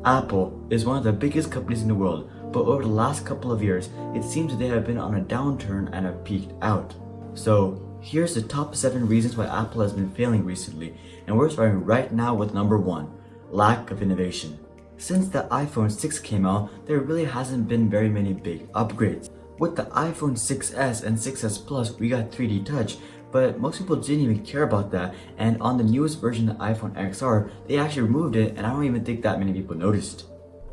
Apple is one of the biggest companies in the world, but over the last couple of years, it seems they have been on a downturn and have peaked out. So, here's the top 7 reasons why Apple has been failing recently, and we're starting right now with number 1, lack of innovation. Since the iPhone 6 came out, there really hasn't been very many big upgrades. With the iPhone 6s and 6s Plus, we got 3D Touch, but most people didn't even care about that, and on the newest version of the iPhone XR, they actually removed it, and I don't even think that many people noticed.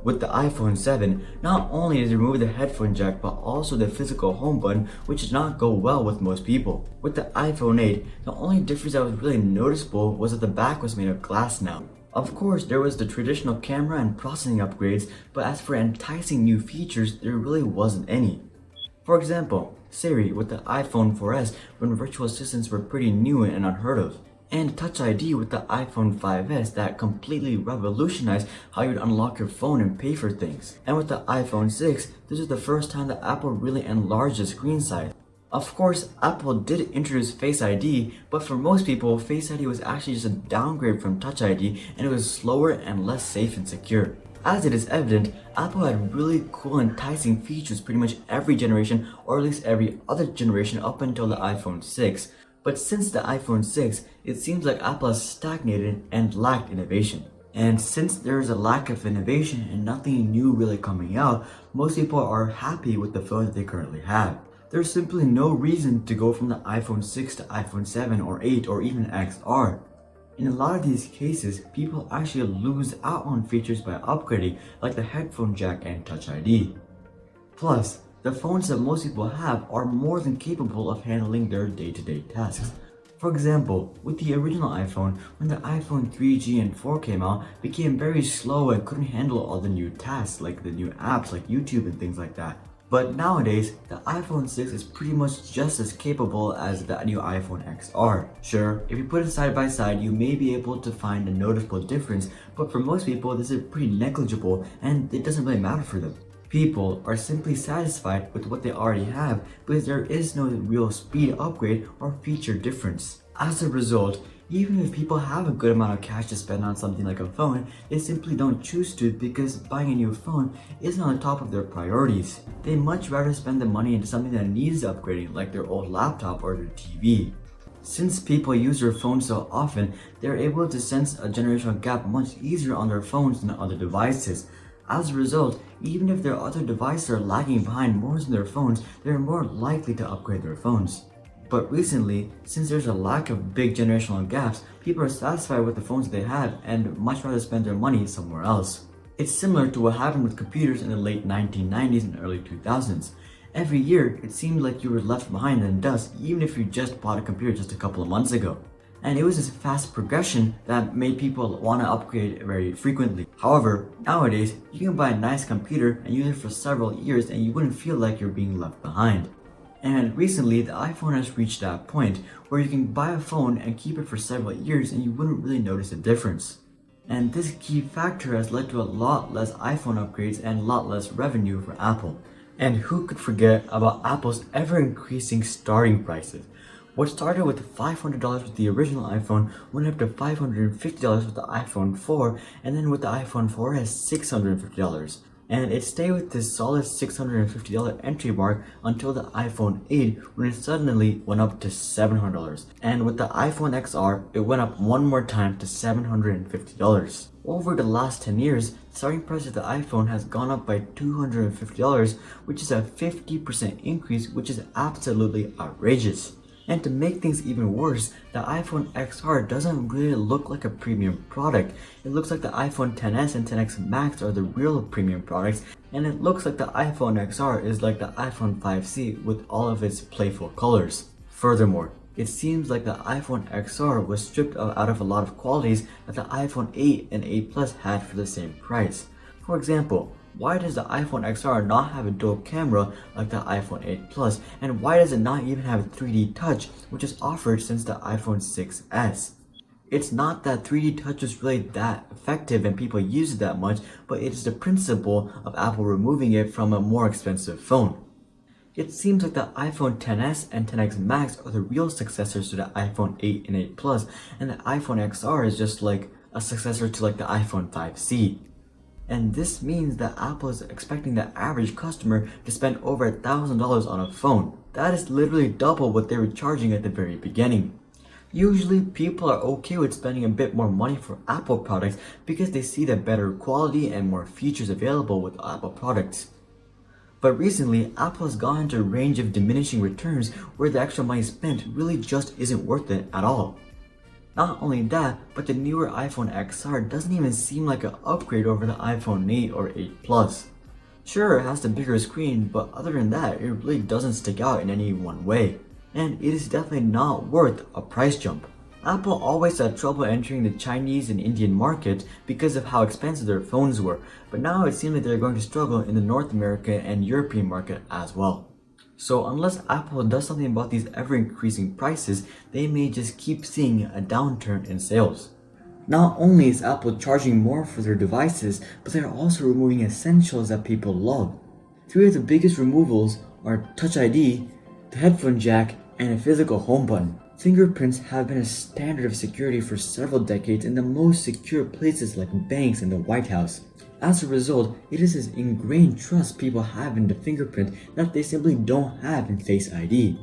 With the iPhone 7, not only did they remove the headphone jack, but also the physical home button, which did not go well with most people. With the iPhone 8, the only difference that was really noticeable was that the back was made of glass now. Of course, there was the traditional camera and processing upgrades, but as for enticing new features, there really wasn't any. For example, Siri with the iPhone 4S when virtual assistants were pretty new and unheard of. And Touch ID with the iPhone 5S that completely revolutionized how you'd unlock your phone and pay for things. And with the iPhone 6, this is the first time that Apple really enlarged the screen size. Of course, Apple did introduce Face ID, but for most people, Face ID was actually just a downgrade from Touch ID, and it was slower and less safe and secure. As it is evident, Apple had really cool enticing features pretty much every generation, or at least every other generation up until the iPhone 6. But since the iPhone 6, it seems like Apple has stagnated and lacked innovation. And since there is a lack of innovation and nothing new really coming out, most people are happy with the phone that they currently have. There's simply no reason to go from the iPhone 6 to iPhone 7 or 8 or even XR. In a lot of these cases, people actually lose out on features by upgrading, like the headphone jack and Touch ID. Plus, the phones that most people have are more than capable of handling their day-to-day tasks. For example, with the original iPhone, when the iPhone 3G and 4 came out, it became very slow and couldn't handle all the new tasks, like the new apps like YouTube and things like that. But nowadays, the iPhone 6 is pretty much just as capable as the new iPhone XR. Sure, if you put it side by side, you may be able to find a noticeable difference, but for most people, this is pretty negligible and it doesn't really matter for them. People are simply satisfied with what they already have because there is no real speed upgrade or feature difference. As a result, even if people have a good amount of cash to spend on something like a phone, they simply don't choose to because buying a new phone isn't on the top of their priorities. They much rather spend the money into something that needs upgrading, like their old laptop or their TV. Since people use their phones so often, they're able to sense a generational gap much easier on their phones than other devices. As a result, even if their other devices are lagging behind more than their phones, they're more likely to upgrade their phones. But recently, since there's a lack of big generational gaps, people are satisfied with the phones they have and much rather spend their money somewhere else. It's similar to what happened with computers in the late 1990s and early 2000s. Every year, it seemed like you were left behind in the dust even if you just bought a computer just a couple of months ago. And it was this fast progression that made people want to upgrade very frequently. However, nowadays, you can buy a nice computer and use it for several years and you wouldn't feel like you're being left behind. And recently, the iPhone has reached that point where you can buy a phone and keep it for several years and you wouldn't really notice a difference. And this key factor has led to a lot less iPhone upgrades and a lot less revenue for Apple. And who could forget about Apple's ever-increasing starting prices? What started with $500 with the original iPhone went up to $550 with the iPhone 4, and then with the iPhone 4S, $650. And it stayed with this solid $650 entry mark until the iPhone 8 when it suddenly went up to $700. And with the iPhone XR, it went up one more time to $750. Over the last 10 years, the starting price of the iPhone has gone up by $250, which is a 50% increase, which is absolutely outrageous. And to make things even worse, the iPhone XR doesn't really look like a premium product. It looks like the iPhone XS and XS Max are the real premium products, and it looks like the iPhone XR is like the iPhone 5C with all of its playful colors. Furthermore, it seems like the iPhone XR was stripped out of a lot of qualities that the iPhone 8 and 8 Plus had for the same price. For example, why does the iPhone XR not have a dual camera like the iPhone 8 Plus? And why does it not even have 3D Touch, which is offered since the iPhone 6s? It's not that 3D Touch is really that effective and people use it that much, but it is the principle of Apple removing it from a more expensive phone. It seems like the iPhone XS and XS Max are the real successors to the iPhone 8 and 8 Plus, and the iPhone XR is just like a successor to like the iPhone 5C. And this means that Apple is expecting the average customer to spend over $1,000 on a phone. That is literally double what they were charging at the very beginning. Usually, people are okay with spending a bit more money for Apple products because they see the better quality and more features available with Apple products. But recently, Apple has gone into a range of diminishing returns where the extra money spent really just isn't worth it at all. Not only that, but the newer iPhone XR doesn't even seem like an upgrade over the iPhone 8 or 8 Plus. Sure, it has the bigger screen, but other than that, it really doesn't stick out in any one way. And it is definitely not worth a price jump. Apple always had trouble entering the Chinese and Indian market because of how expensive their phones were, but now it seems like they're going to struggle in the North America and European market as well. So unless Apple does something about these ever-increasing prices, they may just keep seeing a downturn in sales. Not only is Apple charging more for their devices, but they're also removing essentials that people love. Three of the biggest removals are Touch ID, the headphone jack, and a physical home button. Fingerprints have been a standard of security for several decades in the most secure places like banks and the White House. As a result, it is this ingrained trust people have in the fingerprint that they simply don't have in Face ID.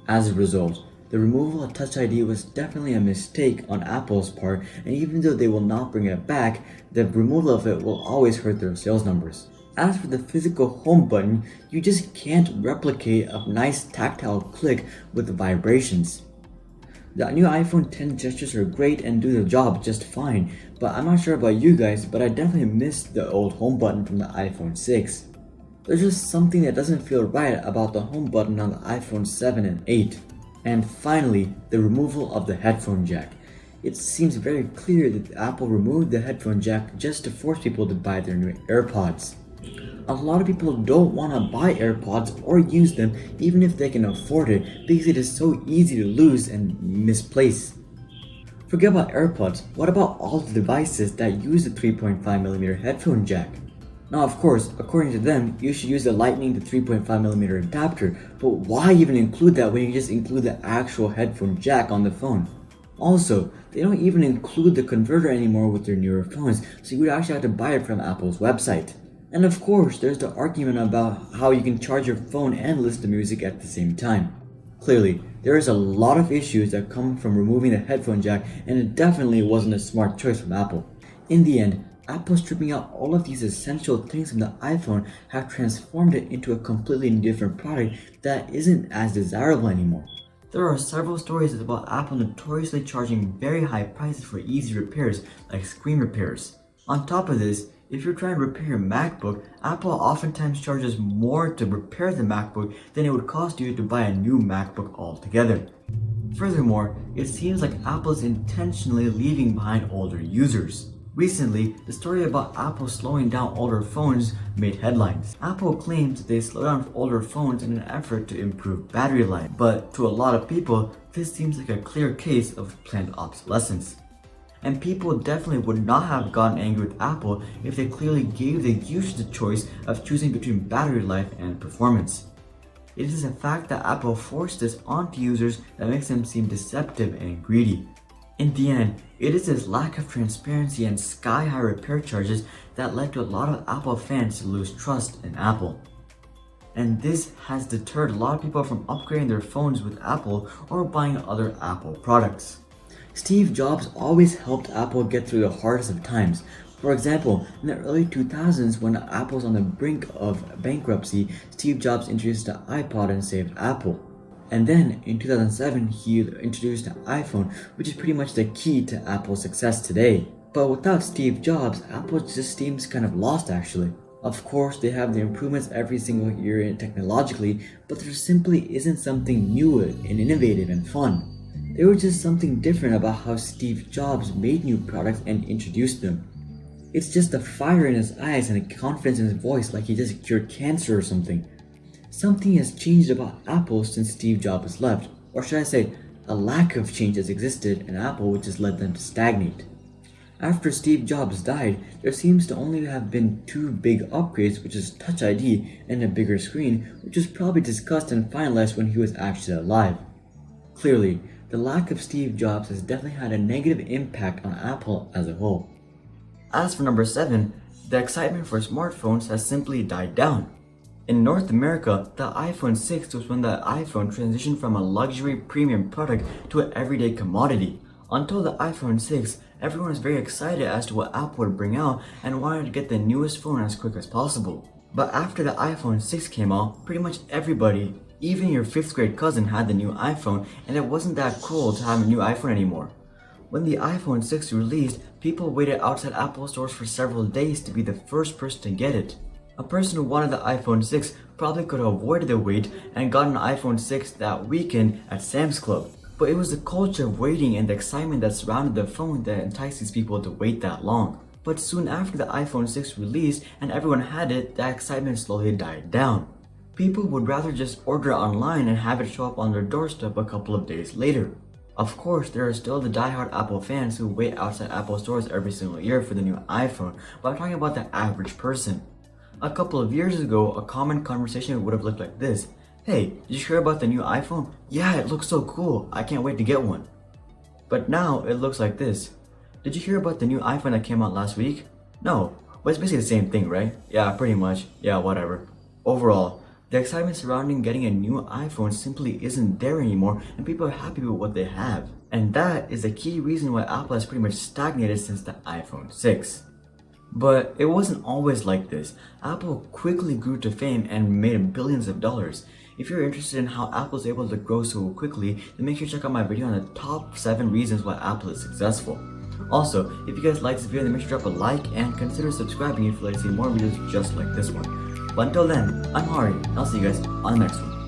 As a result, the removal of Touch ID was definitely a mistake on Apple's part, and even though they will not bring it back, the removal of it will always hurt their sales numbers. As for the physical home button, you just can't replicate a nice tactile click with the vibrations. The new iPhone 10 gestures are great and do the job just fine, but I'm not sure about you guys, but I definitely miss the old home button from the iPhone 6. There's just something that doesn't feel right about the home button on the iPhone 7 and 8. And finally, the removal of the headphone jack. It seems very clear that Apple removed the headphone jack just to force people to buy their new AirPods. A lot of people don't want to buy AirPods or use them even if they can afford it because it is so easy to lose and misplace. Forget about AirPods, what about all the devices that use the 3.5mm headphone jack? Now of course, according to them, you should use the Lightning to 3.5mm adapter, but why even include that when you just include the actual headphone jack on the phone? Also, they don't even include the converter anymore with their newer phones, so you would actually have to buy it from Apple's website. And of course, there's the argument about how you can charge your phone and listen to music at the same time. Clearly, there is a lot of issues that come from removing the headphone jack, and it definitely wasn't a smart choice from Apple. In the end, Apple stripping out all of these essential things from the iPhone have transformed it into a completely different product that isn't as desirable anymore. There are several stories about Apple notoriously charging very high prices for easy repairs like screen repairs. On top of this, if you're trying to repair your MacBook, Apple oftentimes charges more to repair the MacBook than it would cost you to buy a new MacBook altogether. Furthermore, it seems like Apple is intentionally leaving behind older users. Recently, the story about Apple slowing down older phones made headlines. Apple claims that they slow down older phones in an effort to improve battery life, but to a lot of people, this seems like a clear case of planned obsolescence. And people definitely would not have gotten angry with Apple if they clearly gave the users the choice of choosing between battery life and performance. It is a fact that Apple forced this onto users that makes them seem deceptive and greedy. In the end, it is this lack of transparency and sky-high repair charges that led to a lot of Apple fans to lose trust in Apple. And this has deterred a lot of people from upgrading their phones with Apple or buying other Apple products. Steve Jobs always helped Apple get through the hardest of times. For example, in the early 2000s when Apple was on the brink of bankruptcy, Steve Jobs introduced the iPod and saved Apple. And then in 2007, he introduced the iPhone, which is pretty much the key to Apple's success today. But without Steve Jobs, Apple just seems kind of lost actually. Of course, they have the improvements every single year technologically, but there simply isn't something new and innovative and fun. There was just something different about how Steve Jobs made new products and introduced them. It's just a fire in his eyes and a confidence in his voice like he just cured cancer or something. Something has changed about Apple since Steve Jobs left, or should I say, a lack of change has existed in Apple which has led them to stagnate. After Steve Jobs died, there seems to only have been two big upgrades, which is Touch ID and a bigger screen, which was probably discussed and finalized when he was actually alive. Clearly, the lack of Steve Jobs has definitely had a negative impact on Apple as a whole. As for number 7, the excitement for smartphones has simply died down. In North America, the iPhone 6 was when the iPhone transitioned from a luxury premium product to an everyday commodity. Until the iPhone 6, everyone was very excited as to what Apple would bring out and wanted to get the newest phone as quick as possible. But after the iPhone 6 came out, pretty much everybody, even your 5th grade cousin, had the new iPhone, and it wasn't that cool to have a new iPhone anymore. When the iPhone 6 released, people waited outside Apple stores for several days to be the first person to get it. A person who wanted the iPhone 6 probably could have avoided the wait and got an iPhone 6 that weekend at Sam's Club. But it was the culture of waiting and the excitement that surrounded the phone that enticed these people to wait that long. But soon after the iPhone 6 released and everyone had it, that excitement slowly died down. People would rather just order online and have it show up on their doorstep a couple of days later. Of course, there are still the die-hard Apple fans who wait outside Apple stores every single year for the new iPhone, but I'm talking about the average person. A couple of years ago, a common conversation would have looked like this. Hey, did you hear about the new iPhone? Yeah, it looks so cool. I can't wait to get one. But now it looks like this. Did you hear about the new iPhone that came out last week? No, but it's basically the same thing, right? Yeah, pretty much. Yeah, whatever. Overall, the excitement surrounding getting a new iPhone simply isn't there anymore, and people are happy with what they have. And that is the key reason why Apple has pretty much stagnated since the iPhone 6. But it wasn't always like this. Apple quickly grew to fame and made billions of dollars. If you're interested in how Apple is able to grow so quickly, then make sure to check out my video on the top 7 reasons why Apple is successful. Also, if you guys like this video, then make sure to drop a like and consider subscribing if you'd like to see more videos just like this one. But until then, I'm Hari, and I'll see you guys on the next one.